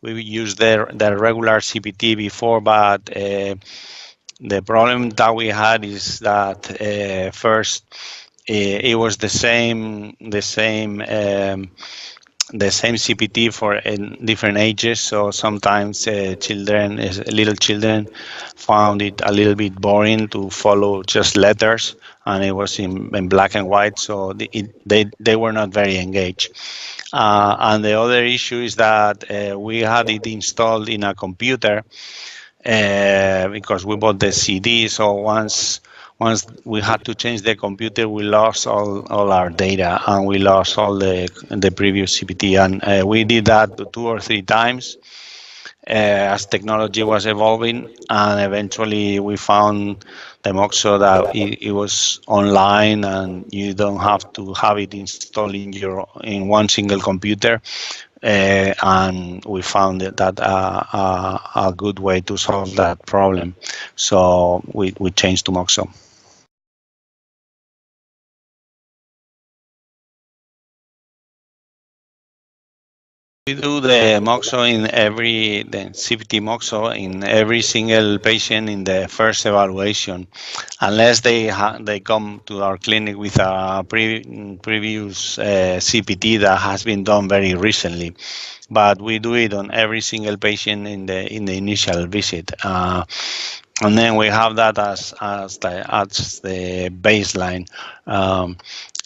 We used the regular CPT before, but the problem that we had is that first it was the same CPT for different ages. So sometimes little children, found it a little bit boring to follow just letters, and it was in black and white. So they were not very engaged. And the other issue is that we had it installed in a computer because we bought the CD. So once we had to change the computer, we lost all our data, and we lost all the previous CPT. And we did that 2 or 3 times as technology was evolving, and eventually we found the Moxo that it was online, and you don't have to have it installed in one single computer. And we found that a good way to solve that problem. So we changed to Moxo. We do the CPT Moxo in every single patient in the first evaluation, unless they come to our clinic with a previous CPT that has been done very recently. But we do it on every single patient in the initial visit. And then we have that as the baseline.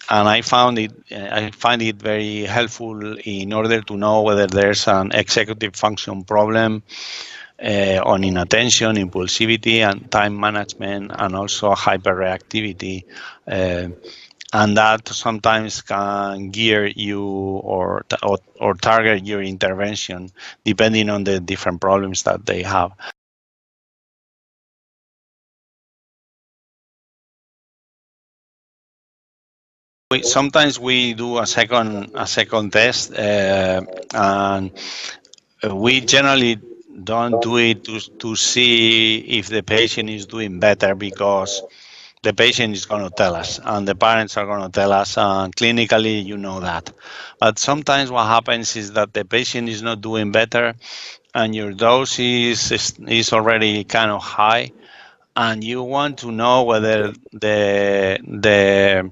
And I find it very helpful in order to know whether there's an executive function problem on inattention, impulsivity, and time management, and also hyperreactivity. And that sometimes can gear you or target your intervention depending on the different problems that they have. Sometimes we do a second test, and we generally don't do it to see if the patient is doing better, because the patient is going to tell us, and the parents are going to tell us, and clinically you know that. But sometimes what happens is that the patient is not doing better, and your dose is already kind of high, and you want to know whether the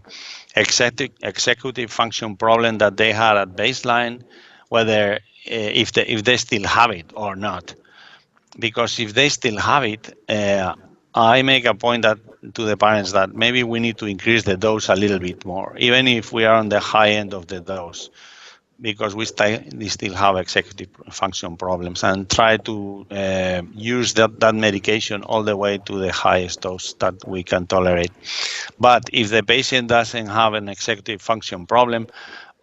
executive function problem that they had at baseline, whether if they still have it or not. Because if they still have it, I make a point that to the parents that maybe we need to increase the dose a little bit more, even if we are on the high end of the dose, because we still have executive function problems, and try to use that medication all the way to the highest dose that we can tolerate. But if the patient doesn't have an executive function problem,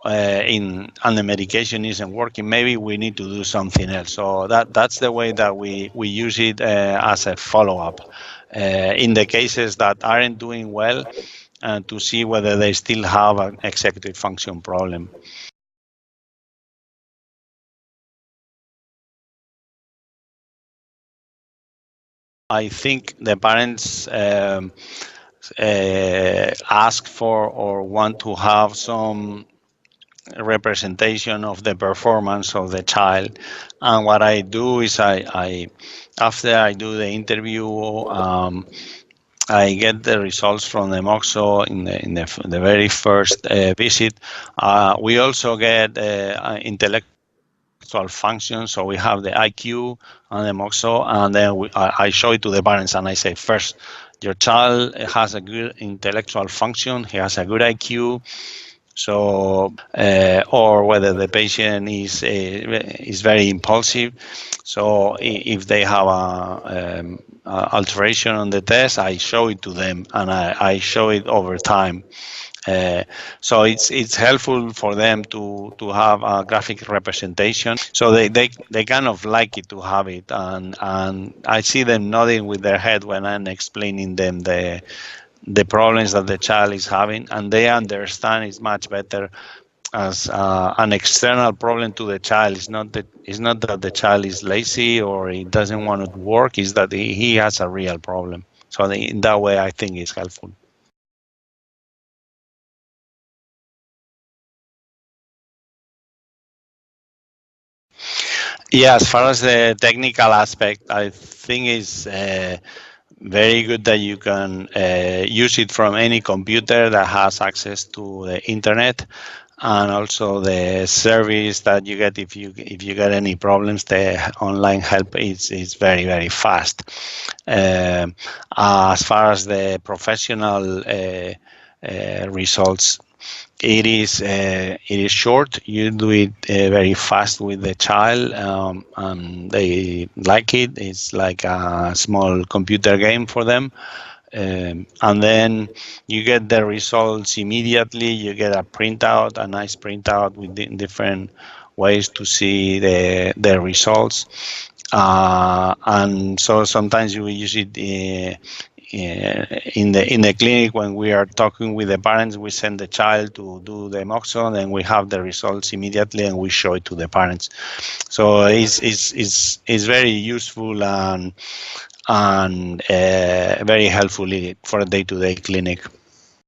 and the medication isn't working, maybe we need to do something else. So that's the way that we use it as a follow-up in the cases that aren't doing well, and to see whether they still have an executive function problem. I think the parents ask for or want to have some representation of the performance of the child. And what I do is I after I do the interview, I get the results from the Moxo in the very first visit. We also get intellectual function, so we have the IQ and the Moxo, and then I show it to the parents, and I say, first, your child has a good intellectual function, he has a good IQ. So, or whether the patient is very impulsive. So, if they have a alteration on the test, I show it to them, and I show it over time. So it's helpful for them to have a graphic representation. So they kind of like it to have it, and I see them nodding with their head when I'm explaining them the problems that the child is having, and they understand it much better an external problem to the child. It's not that the child is lazy or he doesn't want to work. It's that he has a real problem. So in that way, I think it's helpful. Yeah, as far as the technical aspect, I think it's very good that you can use it from any computer that has access to the internet, and also the service that you get if you get any problems. The online help is very fast. As far as the professional results, it is short. You do it very fast with the child, and they like it. It's like a small computer game for them. And then you get the results immediately. You get a printout, a nice printout with different ways to see the results. And so sometimes you use it in the clinic when we are talking with the parents. We send the child to do the moxon, and we have the results immediately, and we show it to the parents. So it's very useful and very helpful for a day-to-day clinic.